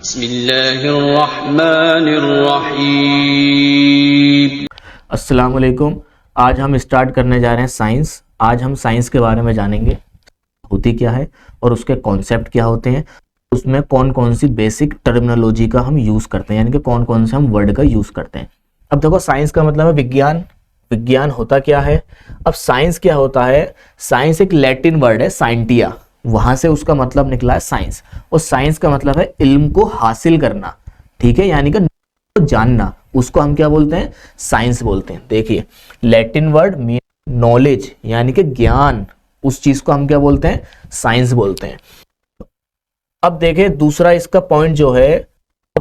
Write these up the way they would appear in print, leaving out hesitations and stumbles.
बिस्मिल्लाहिर्रहमानिर्रहीम। अस्सलाम वालेकुम। आज हम स्टार्ट करने जा रहे हैं साइंस। आज हम साइंस के बारे में जानेंगे, होती क्या है और उसके कॉन्सेप्ट क्या होते हैं, उसमें कौन कौन सी बेसिक टर्मिनोलॉजी का हम यूज़ करते हैं, यानी कि कौन कौन से हम वर्ड का यूज़ करते हैं। अब देखो, साइंस का मतलब है विज्ञान। विज्ञान होता क्या है? अब साइंस क्या होता है? साइंस एक लैटिन वर्ड है, साइंटिया, वहां से उसका मतलब निकला है साइंस। और साइंस का मतलब है इल्म को हासिल करना, ठीक है, यानी कि जानना। उसको हम क्या बोलते हैं? साइंस बोलते हैं। देखिए, लैटिन वर्ड मीन नॉलेज, यानी कि ज्ञान, उस चीज को हम क्या बोलते हैं? साइंस बोलते हैं। अब देखिए, दूसरा इसका पॉइंट जो है,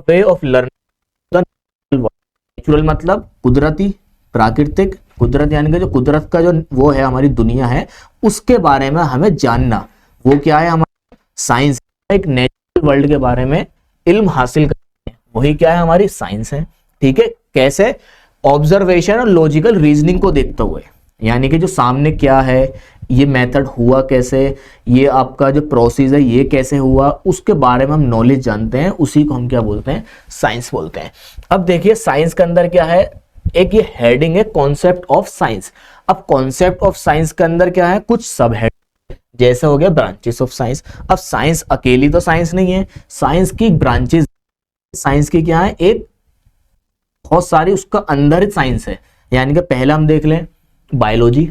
वे ऑफ लर्निंग। नेचुरल मतलब कुदरती, प्राकृतिक, कुदरत यानी कि जो कुदरत का जो वो है, हमारी दुनिया है, उसके बारे में हमें जानना, वो क्या है? हमारा साइंस। एक नेचुरल वर्ल्ड के बारे में इल्म हासिल करते हैं, वही क्या है? हमारी साइंस है। ठीक है, कैसे? ऑब्जर्वेशन और लॉजिकल रीजनिंग को देखते हुए, यानी कि जो सामने क्या है, ये मेथड हुआ कैसे, ये आपका जो प्रोसेस है ये कैसे हुआ, उसके बारे में हम नॉलेज जानते हैं, उसी को हम क्या बोलते हैं? साइंस बोलते हैं। अब देखिए, साइंस के अंदर क्या है? एक ये हेडिंग है, कॉन्सेप्ट ऑफ साइंस। अब कॉन्सेप्ट ऑफ साइंस के अंदर क्या है? कुछ सब हेड, जैसे हो गया ब्रांचेस ऑफ साइंस। अब साइंस अकेली तो साइंस नहीं है, साइंस की ब्रांचेस, साइंस की क्या है? एक बहुत सारी उसका अंदर साइंस है। यानी कि पहला हम देख लें बायोलॉजी।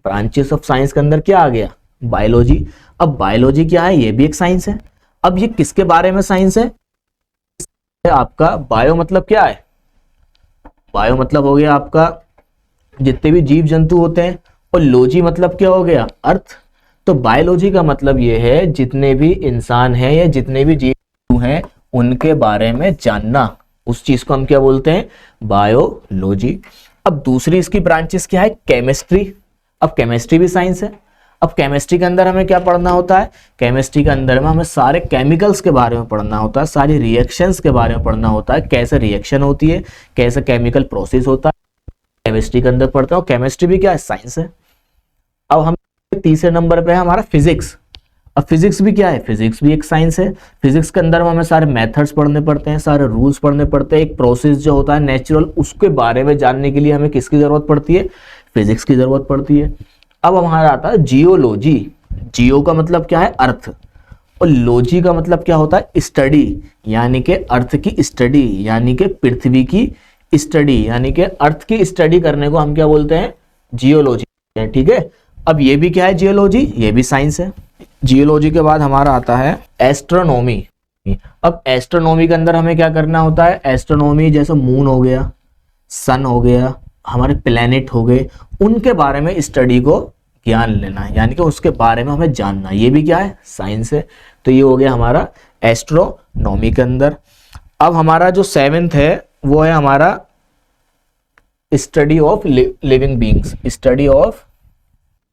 ब्रांचेस ऑफ साइंस के अंदर क्या आ गया? बायोलॉजी। अब बायोलॉजी क्या है? ये भी एक साइंस है। अब ये किसके बारे में साइंस है? आपका बायो मतलब क्या है? बायो मतलब हो गया आपका जितने भी जीव जंतु होते हैं, और लॉजी मतलब क्या हो गया? अर्थ। तो बायोलॉजी का मतलब ये है जितने भी इंसान हैं या जितने भी जीव जंतु हैं उनके बारे में जानना, उस चीज को हम क्या बोलते हैं? बायोलॉजी। अब दूसरी इसकी ब्रांचेस क्या है? केमिस्ट्री। अब केमिस्ट्री भी साइंस है। अब केमिस्ट्री के अंदर हमें क्या पढ़ना होता है? केमिस्ट्री के अंदर में हमें सारे केमिकल्स के बारे में पढ़ना होता है, सारी रिएक्शंस के बारे में पढ़ना होता है, कैसे रिएक्शन होती है, कैसे केमिकल प्रोसेस होता है, केमिस्ट्री के अंदर पढ़ते हैं। और केमिस्ट्री भी क्या है? साइंस है। अब हम तीसरे नंबर पे है हमारा फिजिक्स। अब फिजिक्स भी क्या है? फिजिक्स भी एक साइंस है। फिजिक्स के अंदर में हमें सारे मेथड्स पढ़ने पड़ते हैं, सारे रूल्स पढ़ने पड़ते हैं, एक प्रोसेस जो होता है नेचुरल, उसके बारे में जानने के लिए हमें किसकी जरूरत पड़ती है? फिजिक्स की जरूरत पड़ती है। अब हमारा आता है जियोलॉजी। जियो का मतलब क्या है? अर्थ। और लॉजी का मतलब क्या होता है? स्टडी, यानी कि अर्थ की स्टडी, यानी कि पृथ्वी की स्टडी, यानी कि अर्थ की स्टडी करने को हम क्या बोलते हैं? जियोलॉजी। ठीक है, अब ये भी क्या है? जियोलॉजी, ये भी साइंस है। जियोलॉजी के बाद हमारा आता है एस्ट्रोनॉमी। अब एस्ट्रोनॉमी के अंदर हमें क्या करना होता है? एस्ट्रोनॉमी जैसे मून हो गया, सन हो गया, हमारे प्लेनेट हो गए, उनके बारे में स्टडी को ज्ञान लेना है, यानी कि उसके बारे में हमें जानना, ये भी क्या है? साइंस है। तो ये हो गया हमारा एस्ट्रोनॉमी के अंदर। अब हमारा जो 7th है वो है हमारा study of living beings. Study of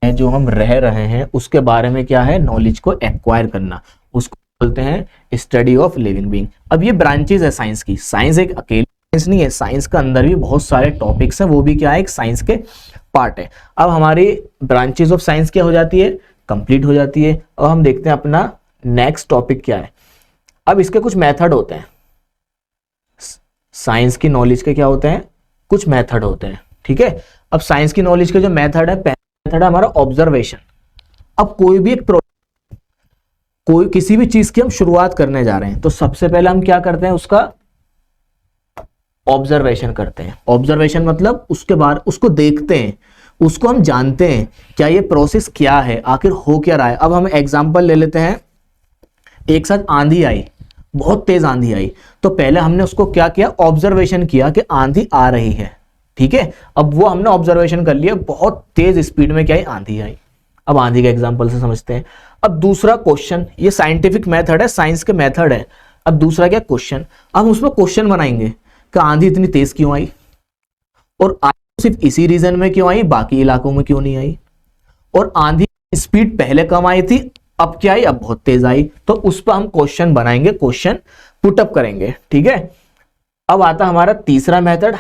जो हम रह रहे हैं उसके बारे में क्या है? नॉलेज को एक्वायर करना, उसको बोलते हैं स्टडी ऑफ लिविंग बीइंग। अब ये ब्रांचेस है साइंस की। साइंस एक अकेली साइंस नहीं है, साइंस का अंदर भी बहुत सारे टॉपिक्स हैं, वो भी क्या है? एक साइंस के पार्ट है। अब हमारी ब्रांचेस ऑफ साइंस क्या हो जाती है? कंप्लीट हो जाती है। अब हम देखते हैं अपना नेक्स्ट टॉपिक क्या है। अब इसके कुछ मेथड होते हैं, साइंस की नॉलेज के क्या होते हैं? कुछ मेथड होते हैं। ठीक है, अब साइंस की नॉलेज के जो मेथड है, मेथड है हमारा ऑब्जर्वेशन। अब कोई भी एक कोई किसी भी चीज की हम शुरुआत करने जा रहे हैं तो सबसे पहले हम क्या करते हैं? उसका ऑब्जर्वेशन करते हैं। ऑब्जर्वेशन मतलब उसके बाद उसको देखते हैं, उसको हम जानते हैं क्या ये प्रोसेस क्या है, आखिर हो क्या रहा है। अब हम एग्जांपल ले लेते हैं, एक साथ आंधी आई, बहुत तेज आंधी आई, तो पहले हमने उसको क्या किया? ऑब्जर्वेशन किया कि आंधी आ रही है। ठीक है, अब वो हमने ऑब्जर्वेशन कर लिया, बहुत तेज स्पीड में क्या है? आंधी आई। अब आंधी का एग्जांपल से समझते हैं। अब दूसरा क्वेश्चन, ये साइंटिफिक मेथड है, साइंस के मेथड है। अब दूसरा क्या? क्वेश्चन। अब हम उसमें क्वेश्चन बनाएंगे कि आंधी इतनी तेज क्यों आई, और सिर्फ इसी रीजन में क्यों आई, बाकी इलाकों में क्यों नहीं आई, और आंधी स्पीड पहले कम आई थी, अब क्या आई? अब बहुत तेज आई। तो उस पर हम क्वेश्चन बनाएंगे, क्वेश्चन पुटअप करेंगे। ठीक है, अब आता हमारा तीसरा मेथड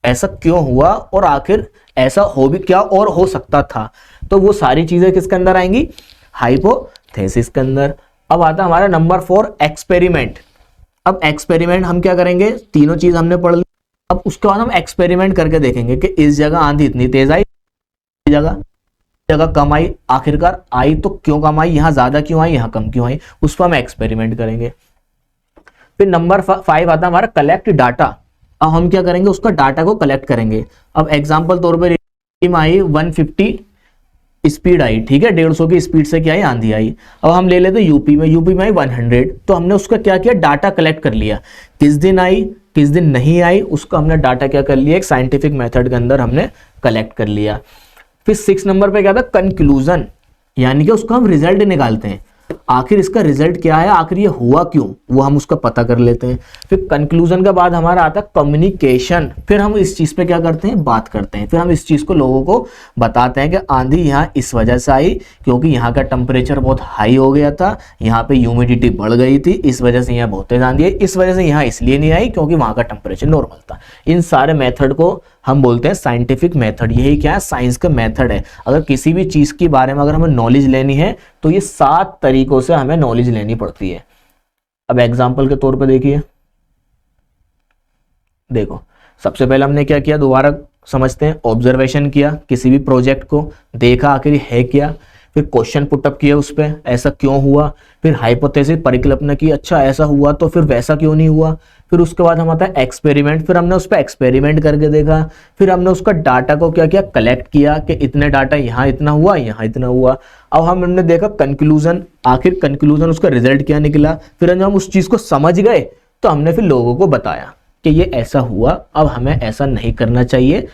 ऐसा क्यों हुआ और आखिर ऐसा हो भी क्या और हो सकता था, तो वो सारी चीजें किसके अंदर आएंगी, हाइपोथेसिस के अंदर। अब आता हमारा नंबर 4 एक्सपेरिमेंट। अब एक्सपेरिमेंट हम क्या करेंगे, तीनों चीज हमने पढ़ ली, अब उसके बाद हम एक्सपेरिमेंट करके देखेंगे कि इस जगह आंधी इतनी तेज आई, इस जगह कम आई, आखिरकार आई तो क्यों कम आई, यहां ज्यादा क्यों आई, यहां कम क्यों आई, उस पर हम एक्सपेरिमेंट करेंगे। फिर नंबर 5 आता हमारा कलेक्ट डाटा। अब हम क्या करेंगे, उसका डाटा को कलेक्ट करेंगे। अब एग्जांपल तौर पर आई 150 स्पीड आई, ठीक है, 150 की स्पीड से क्या आई, आंधी आई। अब हम ले लेते यूपी में आई 100, तो हमने उसका क्या किया, डाटा कलेक्ट कर लिया, किस दिन आई किस दिन नहीं आई, उसका हमने डाटा क्या कर लिया, एक साइंटिफिक मेथड के अंदर हमने कलेक्ट कर लिया। फिर 6 नंबर पे क्या था, कंक्लूजन, यानी कि उसका हम रिजल्ट निकालते हैं, आखिर इसका रिजल्ट क्या है, आखिर ये हुआ क्यों, वो हम उसका पता कर लेते हैं। फिर कंक्लूजन के बाद हमारा आता है कम्युनिकेशन, फिर हम इस चीज पे क्या करते हैं, बात करते हैं, फिर हम इस चीज को लोगों को बताते हैं कि आंधी यहाँ इस वजह से आई क्योंकि यहाँ का टेम्परेचर बहुत हाई हो गया था, यहाँ पे ह्यूमिडिटी बढ़ गई थी, इस वजह से यहाँ बहुत तेज आंधी आई, इस वजह से यहाँ इसलिए नहीं आई क्योंकि वहाँ का टेम्परेचर नॉर्मल था। इन सारे मेथड को हम बोलते हैं साइंटिफिक मेथड। यही क्या है, साइंस का मेथड है। अगर किसी भी चीज के बारे में अगर हमें नॉलेज लेनी है तो ये 7 तरीकों से हमें नॉलेज लेनी पड़ती है। अब एग्जांपल के तौर पे देखिए, देखो सबसे पहले हमने क्या किया, दोबारा समझते हैं, ऑब्जर्वेशन किया, किसी भी प्रोजेक्ट को देखा आखिर है क्या, फिर क्वेश्चन पुटअप किया उस पर, ऐसा क्यों हुआ, फिर हाइपोथेसिस परिकल्पना की, अच्छा ऐसा हुआ तो फिर वैसा क्यों नहीं हुआ, फिर उसके बाद हम आता है एक्सपेरिमेंट, फिर हमने उस पर एक्सपेरिमेंट करके देखा, फिर हमने उसका डाटा को क्या किया, कलेक्ट किया कि इतने डाटा यहाँ इतना हुआ यहाँ इतना हुआ। अब हमने देखा कंक्लूजन, आखिर कंक्लूजन उसका रिजल्ट क्या निकला, फिर जब हम उस चीज को समझ गए तो हमने फिर लोगों को बताया कि ये ऐसा हुआ, अब हमें ऐसा नहीं करना चाहिए।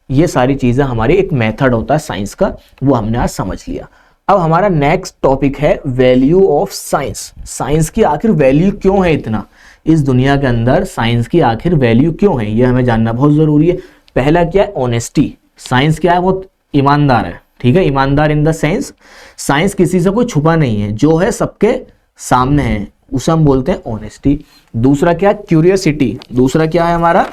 ये सारी चीजें हमारी एक मेथड होता है साइंस का, वो हमने आज समझ लिया। अब हमारा नेक्स्ट टॉपिक है वैल्यू ऑफ साइंस। साइंस की आखिर वैल्यू क्यों है इतना, इस दुनिया के अंदर साइंस की आखिर वैल्यू क्यों है, ये हमें जानना बहुत जरूरी है। पहला क्या है, ऑनेस्टी। साइंस क्या है, वो ईमानदार है, ठीक है, ईमानदार इन द सेंस साइंस किसी से कोई छुपा नहीं है, जो है सबके सामने है, उसे हम बोलते हैं ऑनेस्टी। दूसरा क्या है, क्यूरियोसिटी। दूसरा क्या है हमारा,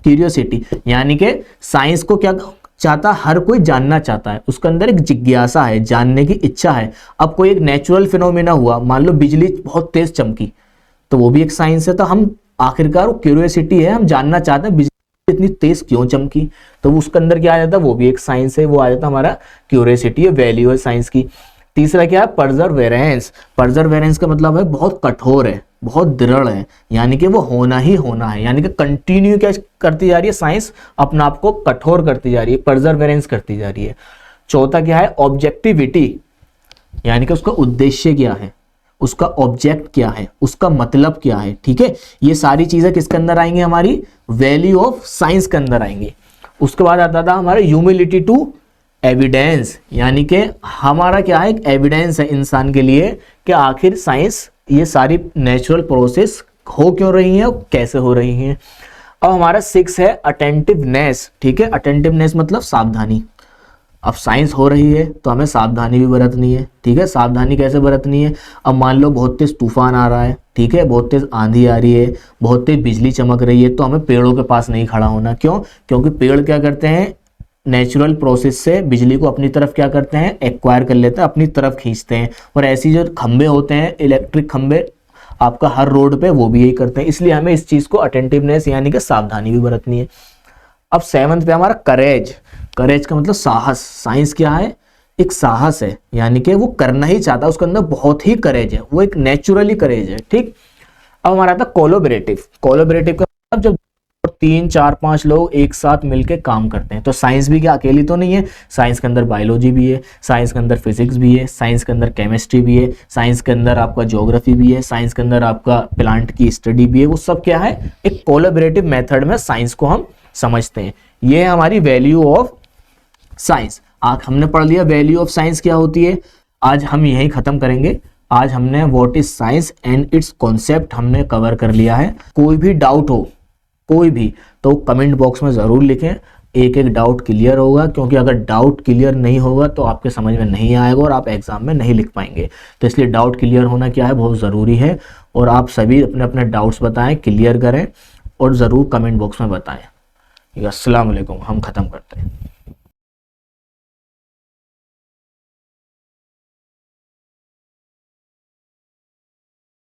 क्यूरियोसिटी, यानी कि साइंस को क्या चाहता, हर कोई जानना चाहता है, उसके अंदर एक जिज्ञासा है, जानने की इच्छा है। अब कोई एक नेचुरल फिनोमेना हुआ, मान लो बिजली बहुत तेज चमकी, तो वो भी एक साइंस है, तो हम आखिरकार वो क्यूरियोसिटी है, हम जानना चाहते हैं बिजली इतनी तेज क्यों चमकी, तो उसके अंदर क्या आ जाता है, वो भी एक साइंस है, वो आ जाता है हमारा क्यूरियोसिटी है, वैल्यू है साइंस की। तीसरा क्या है, परजर्वेरेंस। परजर्वेरेंस का मतलब है बहुत कठोर है, बहुत दृढ़ है, यानी कि वो होना ही होना है, यानी कि कंटिन्यू क्या करती जा रही है साइंस, अपने आप को कठोर करती जा रही है, परजर्वेरेंस करती जा रही है। चौथा क्या है, ऑब्जेक्टिविटी, यानी कि उसका उद्देश्य क्या है, उसका ऑब्जेक्ट क्या है, उसका मतलब क्या है, ठीक है। ये सारी चीजें किसके अंदर आएंगी, हमारी वैल्यू ऑफ साइंस के अंदर आएंगी। उसके बाद आता था हमारा ह्यूमिलिटी टू एविडेंस, यानी कि हमारा क्या है, एक एविडेंस है इंसान के लिए कि आखिर साइंस ये सारी नेचुरल प्रोसेस हो क्यों रही हैं और कैसे हो रही हैं। अब हमारा 6 है अटेंटिवनेस, ठीक है, अटेंटिवनेस मतलब सावधानी। अब साइंस हो रही है तो हमें सावधानी भी बरतनी है, ठीक है। सावधानी कैसे बरतनी है, अब मान लो बहुत तेज तूफान आ रहा है, ठीक है, बहुत तेज आंधी आ रही है, बहुत तेज बिजली चमक रही है, तो हमें पेड़ों के पास नहीं खड़ा होना। क्यों, क्योंकि पेड़ क्या करते हैं, नेचुरल प्रोसेस से बिजली को अपनी तरफ क्या करते हैं, एक्वायर कर लेते हैं, अपनी तरफ खींचते हैं। और ऐसी जो खंबे होते हैं, इलेक्ट्रिक खंबे आपका हर रोड पे, वो भी यही करते हैं। इसलिए हमें इस चीज को अटेंटिवनेस यानी कि सावधानी भी बरतनी है। अब 7th पे हमारा करेज। करेज का मतलब साहस। साइंस क्या है, एक साहस है, यानी कि वो करना ही चाहता है, उसके अंदर बहुत ही करेज है, वो एक नेचुरली करेज है, ठीक। अब हमारा था कोलोबरेटिव। कोलोबरेटिव का मतलब जब 3, 4, 5 लोग एक साथ मिलके काम करते हैं। तो साइंस भी क्या अकेली तो नहीं है, साइंस के अंदर बायोलॉजी भी है, साइंस के अंदर फिजिक्स भी है, साइंस के अंदर केमिस्ट्री भी है, साइंस के अंदर आपका ज्योग्राफी भी है, साइंस के अंदर आपका प्लांट की स्टडी भी है। वो सब क्या है, एक कोलैबोरेटिव मेथड में साइंस को हम समझते हैं। ये है हमारी वैल्यू ऑफ साइंस। आज हमने पढ़ लिया वैल्यू ऑफ साइंस क्या होती है। आज हम यही खत्म करेंगे। आज हमने what is science and it's concept हमने कवर कर लिया है। कोई भी डाउट हो, कोई भी, तो कमेंट बॉक्स में ज़रूर लिखें, एक एक डाउट क्लियर होगा, क्योंकि अगर डाउट क्लियर नहीं होगा तो आपके समझ में नहीं आएगा और आप एग्जाम में नहीं लिख पाएंगे। तो इसलिए डाउट क्लियर होना क्या है, बहुत ज़रूरी है। और आप सभी अपने अपने डाउट्स बताएं, क्लियर करें और ज़रूर कमेंट बॉक्स में बताएं। अस्सलाम वालेकुम, हम ख़त्म करते हैं।